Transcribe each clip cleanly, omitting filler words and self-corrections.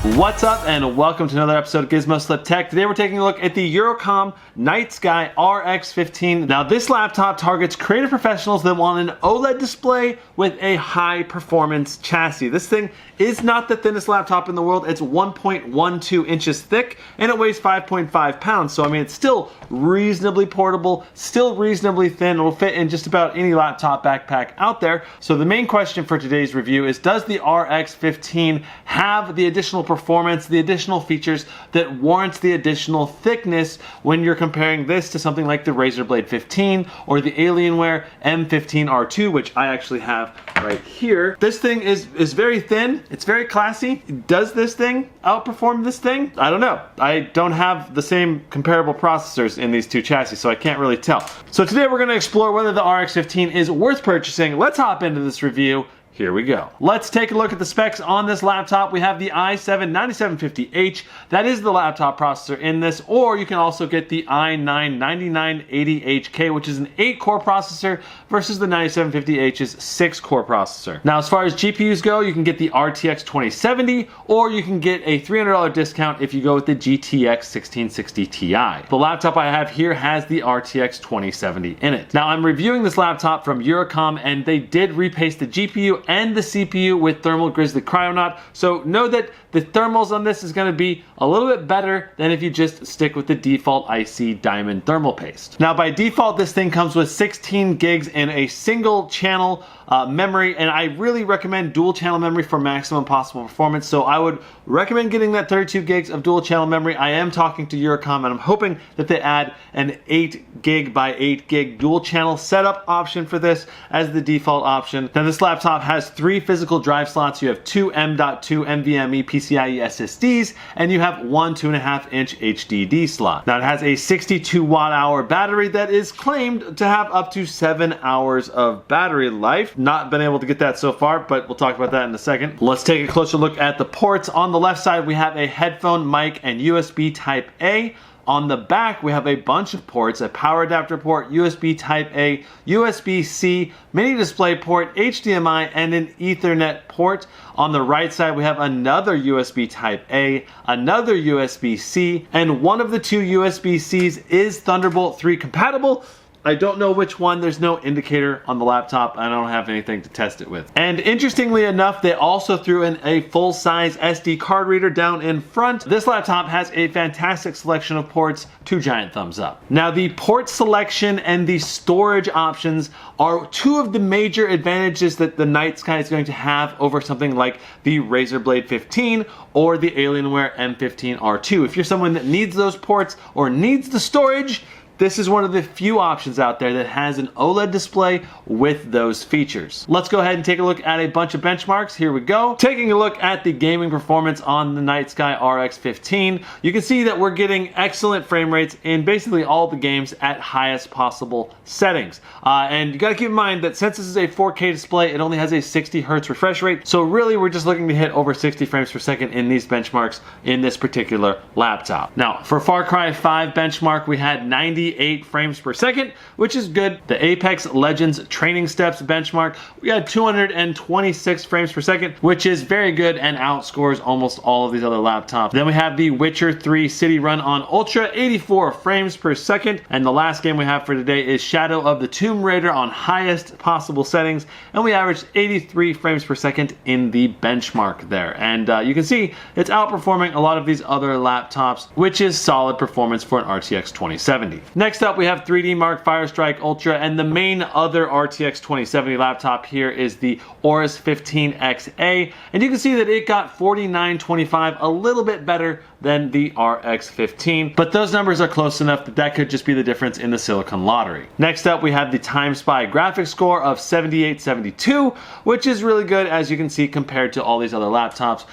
What's up and welcome to another episode of Gizmo Slip Tech. Today we're taking a look at the Eurocom Nightsky RX15. Now this laptop targets creative professionals that want an OLED display with a high performance chassis. This thing is not the thinnest laptop in the world. It's 1.12 inches thick and it weighs 5.5 pounds. So I mean, it's still reasonably portable, still reasonably thin. It'll fit in just about any laptop backpack out there. So the main question for today's review is, does the RX15 have the additional performance, the additional features that warrants the additional thickness when you're comparing this to something like the Razer Blade 15 or the Alienware M15R2, which I actually have right here. This thing is very thin, it's very classy. Does this thing outperform this thing? I don't know. I don't have the same comparable processors in these two chassis, so I can't really tell. So today we're going to explore whether the RX15 is worth purchasing. Let's hop into this review. Here we go. Let's take a look at the specs on this laptop. We have the i7-9750H. That is the laptop processor in this, or you can also get the i9-9980HK, which is an 8-core processor versus the 9750H's 6-core processor. Now, as far as GPUs go, you can get the RTX 2070, or you can get a $300 discount if you go with the GTX 1660 Ti. The laptop I have here has the RTX 2070 in it. Now, I'm reviewing this laptop from Eurocom, and they did repaste the GPU and the CPU with Thermal Grizzly Cryonaut, so know that the thermals on this is going to be a little bit better than if you just stick with the default IC Diamond thermal paste. Now by default, this thing comes with 16 gigs in a single channel memory, and I really recommend dual channel memory for maximum possible performance, so I would recommend getting that 32 gigs of dual channel memory. I am talking to Eurocom and I'm hoping that they add an 8 gig by 8 gig dual channel setup option for this as the default option. Now this laptop has 3 physical drive slots. You have 2 M.2 NVMe PCIe SSDs, and you have one 2.5-inch HDD slot. Now it has a 62 watt-hour battery that is claimed to have up to 7 hours of battery life. Not been able to get that so far, but we'll talk about that in a second. Let's take a closer look at the ports. On the left side, we have a headphone mic and USB Type A. On the back, we have a bunch of ports, a power adapter port, USB Type A, USB-C, mini display port, HDMI, and an Ethernet port. On the right side, we have another USB Type A, another USB-C, and one of the 2 USB-Cs is Thunderbolt 3 compatible. I don't know which one. There's no indicator on the laptop. I don't have anything to test it with. And interestingly enough, they also threw in a full-size SD card reader down in front. This laptop has a fantastic selection of ports, 2 giant thumbs up. Now the port selection and the storage options are 2 of the major advantages that the Nightsky is going to have over something like the Razer Blade 15 or the Alienware M15R2. If you're someone that needs those ports or needs the storage, this is one of the few options out there that has an OLED display with those features. Let's go ahead and take a look at a bunch of benchmarks. Here we go. Taking a look at the gaming performance on the Nightsky RX15, you can see that we're getting excellent frame rates in basically all the games at highest possible settings. And you gotta keep in mind that since this is a 4K display, it only has a 60 Hz refresh rate. So really, we're just looking to hit over 60 frames per second in these benchmarks in this particular laptop. Now, for Far Cry 5 benchmark, we had 98 frames per second, which is good. The Apex Legends Training Steps benchmark, we had 226 frames per second, which is very good and outscores almost all of these other laptops. Then we have the Witcher 3 City Run on Ultra, 84 frames per second. And the last game we have for today is Shadow of the Tomb Raider on highest possible settings, and we averaged 83 frames per second in the benchmark there. And you can see it's outperforming a lot of these other laptops, which is solid performance for an RTX 2070. Next up, we have 3D Mark Firestrike Ultra, and the main other RTX 2070 laptop here is the Aorus 15XA, and you can see that it got 4925, a little bit better than the RX15, but those numbers are close enough that that could just be the difference in the Silicon Lottery. Next up, we have the Time Spy graphics score of 7872, which is really good, as you can see, compared to all these other laptops,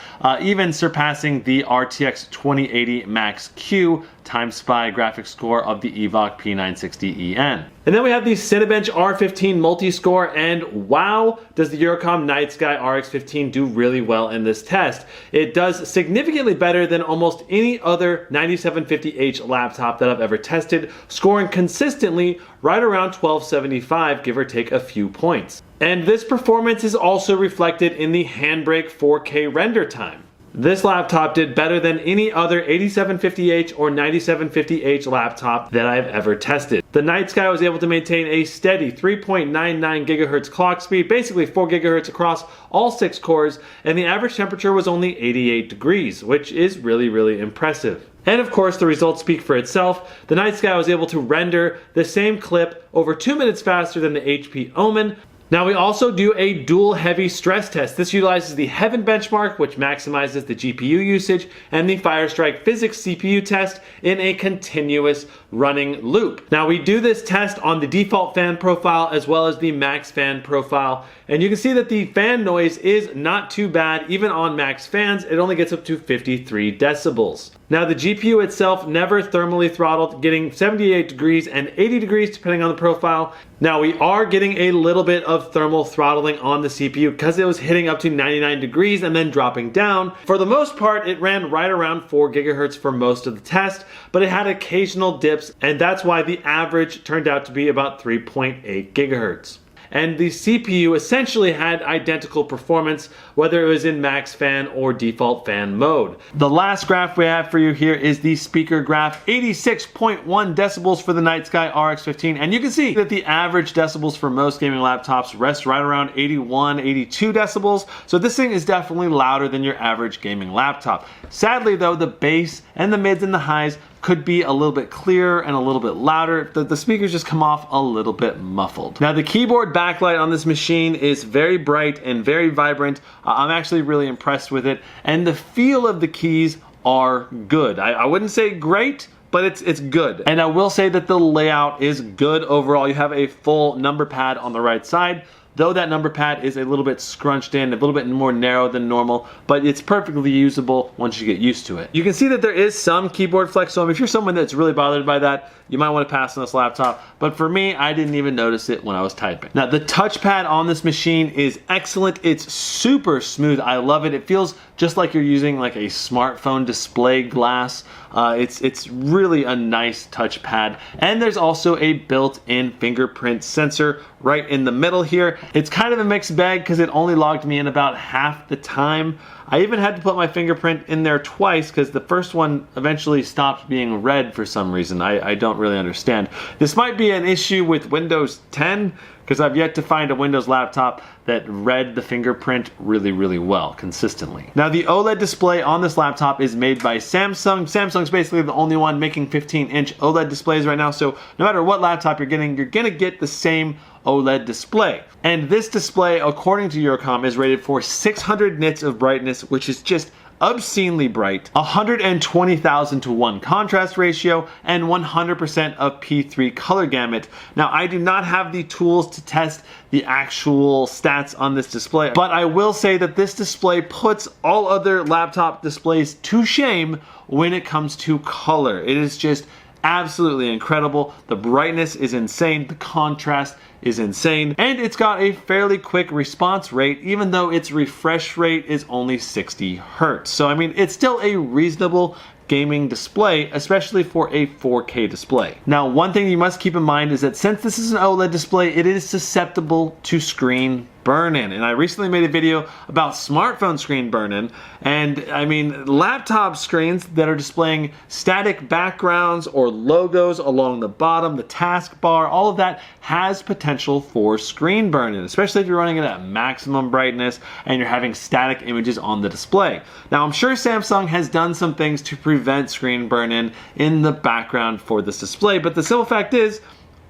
even surpassing the RTX 2080 Max Q Time Spy graphics score of the Evoc P960EN. And then we have the Cinebench R15 multi-score, and wow, does the Eurocom Nightsky RX15 do really well in this test. It does significantly better than almost any other 9750H laptop that I've ever tested, scoring consistently right around 1275, give or take a few points. And this performance is also reflected in the Handbrake 4K render time. This laptop did better than any other 8750H or 9750H laptop that I've ever tested. The Nightsky was able to maintain a steady 3.99 gigahertz clock speed, basically 4 gigahertz across all 6 cores, and the average temperature was only 88 degrees, which is really impressive. And of course, the results speak for itself. The Nightsky was able to render the same clip over 2 minutes faster than the HP Omen. Now we also do a dual heavy stress test. This utilizes the Heaven benchmark, which maximizes the GPU usage, and the Firestrike Physics CPU test in a continuous running loop. Now we do this test on the default fan profile as well as the max fan profile, and you can see that the fan noise is not too bad. Even on max fans, it only gets up to 53 decibels. Now the GPU itself never thermally throttled, getting 78 degrees and 80 degrees depending on the profile. Now we are getting a little bit of thermal throttling on the CPU because it was hitting up to 99 degrees and then dropping down. For the most part, it ran right around 4 gigahertz for most of the test, but it had occasional dips, and that's why the average turned out to be about 3.8 gigahertz. And the CPU essentially had identical performance, whether it was in max fan or default fan mode. The last graph we have for you here is the speaker graph, 86.1 decibels for the Nightsky RX15, and you can see that the average decibels for most gaming laptops rest right around 81, 82 decibels, so this thing is definitely louder than your average gaming laptop. Sadly though, the bass and the mids and the highs could be a little bit clearer and a little bit louder. The speakers just come off a little bit muffled. Now the keyboard backlight on this machine is very bright and very vibrant. I'm actually really impressed with it, and the feel of the keys are good. I wouldn't say great, but it's good. And I will say that the layout is good overall. You have a full number pad on the right side, though that number pad is a little bit scrunched in, a little bit more narrow than normal, but it's perfectly usable once you get used to it. You can see that there is some keyboard flex, so if you're someone that's really bothered by that, you might want to pass on this laptop, but for me, I didn't even notice it when I was typing. Now, the touchpad on this machine is excellent. It's super smooth. I love it. It feels just like you're using like a smartphone display glass. It's really a nice touchpad, and there's also a built-in fingerprint sensor right in the middle here. It's kind of a mixed bag because it only logged me in about half the time. I even had to put my fingerprint in there twice because the first one eventually stopped being read for some reason. I don't really understand. This might be an issue with Windows 10 because I've yet to find a Windows laptop that read the fingerprint really well, consistently. Now the OLED display on this laptop is made by Samsung. Samsung's basically the only one making 15-inch OLED displays right now, so no matter what laptop you're getting, you're gonna get the same OLED display. And this display, according to Eurocom, is rated for 600 nits of brightness, which is just obscenely bright, 120,000 to 1 contrast ratio, and 100% of P3 color gamut. Now, I do not have the tools to test the actual stats on this display, but I will say that this display puts all other laptop displays to shame when it comes to color. It is just absolutely incredible. The brightness is insane, the contrast is insane, and it's got a fairly quick response rate, even though its refresh rate is only 60 Hertz. So I mean, it's still a reasonable gaming display, especially for a 4K display. Now, one thing you must keep in mind is that since this is an OLED display, it is susceptible to screen burn-in. And I recently made a video about smartphone screen burn-in, and I mean, laptop screens that are displaying static backgrounds or logos along the bottom, the taskbar, all of that has potential for screen burn-in, especially if you're running it at maximum brightness and you're having static images on the display. Now, I'm sure Samsung has done some things to prevent screen burn-in in the background for this display, but the simple fact is,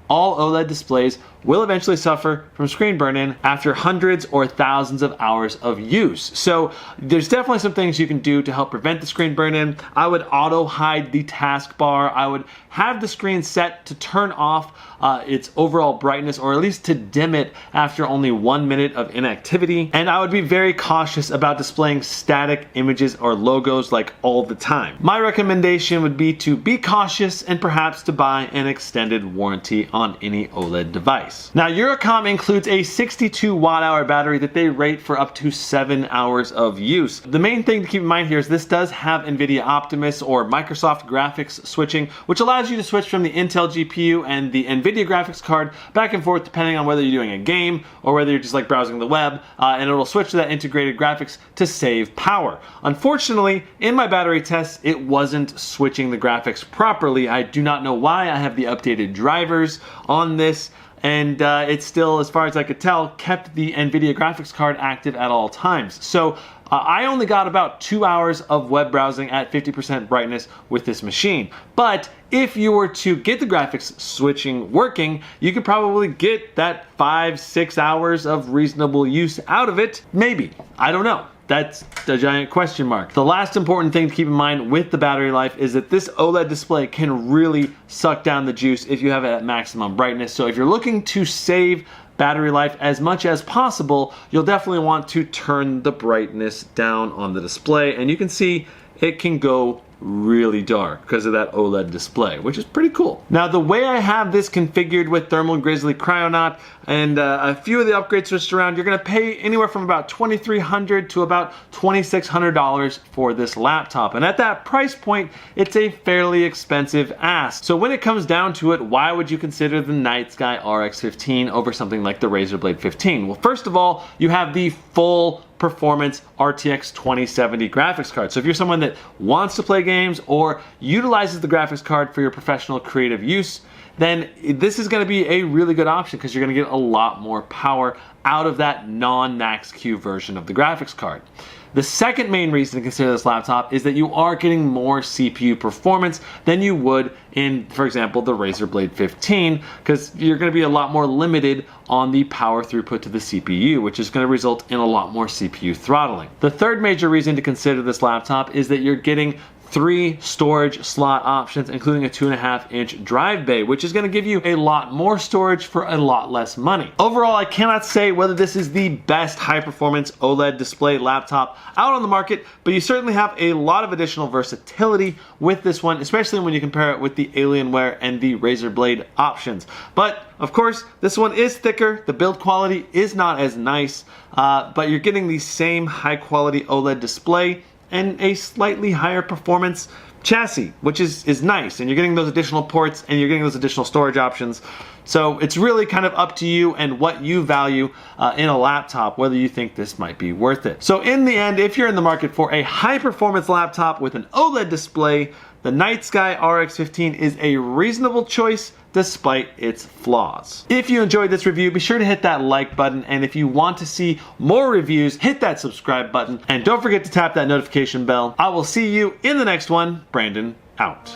all OLED displays will eventually suffer from screen burn-in after hundreds or thousands of hours of use. So there's definitely some things you can do to help prevent the screen burn-in. I would auto-hide the taskbar. I would have the screen set to turn off its overall brightness, or at least to dim it after only 1 minute of inactivity. And I would be very cautious about displaying static images or logos like all the time. My recommendation would be to be cautious and perhaps to buy an extended warranty on any OLED device. Now, Eurocom includes a 62 watt-hour battery that they rate for up to 7 hours of use. The main thing to keep in mind here is this does have NVIDIA Optimus or Microsoft graphics switching, which allows you to switch from the Intel GPU and the NVIDIA graphics card back and forth depending on whether you're doing a game or whether you're just like browsing the web, and it'll switch to that integrated graphics to save power. Unfortunately, in my battery tests, it wasn't switching the graphics properly. I do not know why. I have the updated drivers on this, and it still, as far as I could tell, kept the NVIDIA graphics card active at all times. So I only got about 2 hours of web browsing at 50% brightness with this machine. But if you were to get the graphics switching working, you could probably get that 5-6 hours of reasonable use out of it. Maybe. I don't know. That's a giant question mark. The last important thing to keep in mind with the battery life is that this OLED display can really suck down the juice if you have it at maximum brightness. So if you're looking to save battery life as much as possible, you'll definitely want to turn the brightness down on the display, and you can see it can go really dark because of that OLED display, which is pretty cool. Now, the way I have this configured with Thermal Grizzly Cryonaut and a few of the upgrades switched around, you're going to pay anywhere from about $2,300 to about $2,600 for this laptop. And at that price point, it's a fairly expensive ask. So when it comes down to it, why would you consider the Nightsky RX15 over something like the Razer Blade 15? Well, first of all, you have the full performance RTX 2070 graphics card. So if you're someone that wants to play games or utilizes the graphics card for your professional creative use, then this is going to be a really good option because you're going to get a lot more power out of that non-Max-Q version of the graphics card. The second main reason to consider this laptop is that you are getting more CPU performance than you would in, for example, the Razer Blade 15, because you're going to be a lot more limited on the power throughput to the CPU, which is going to result in a lot more CPU throttling. The third major reason to consider this laptop is that you're getting 3 storage slot options, including a 2.5-inch drive bay, which is going to give you a lot more storage for a lot less money. Overall, I cannot say whether this is the best high-performance OLED display laptop out on the market, but you certainly have a lot of additional versatility with this one, especially when you compare it with the Alienware and the Razer Blade options. But of course, this one is thicker, the build quality is not as nice, but you're getting the same high-quality OLED display and a slightly higher performance chassis, which is nice, and you're getting those additional ports and you're getting those additional storage options. So it's really kind of up to you and what you value in a laptop, whether you think this might be worth it. So in the end, if you're in the market for a high performance laptop with an OLED display, the Nightsky RX15 is a reasonable choice despite its flaws. If you enjoyed this review, be sure to hit that like button, and if you want to see more reviews, hit that subscribe button, and don't forget to tap that notification bell. I will see you in the next one. Brandon out.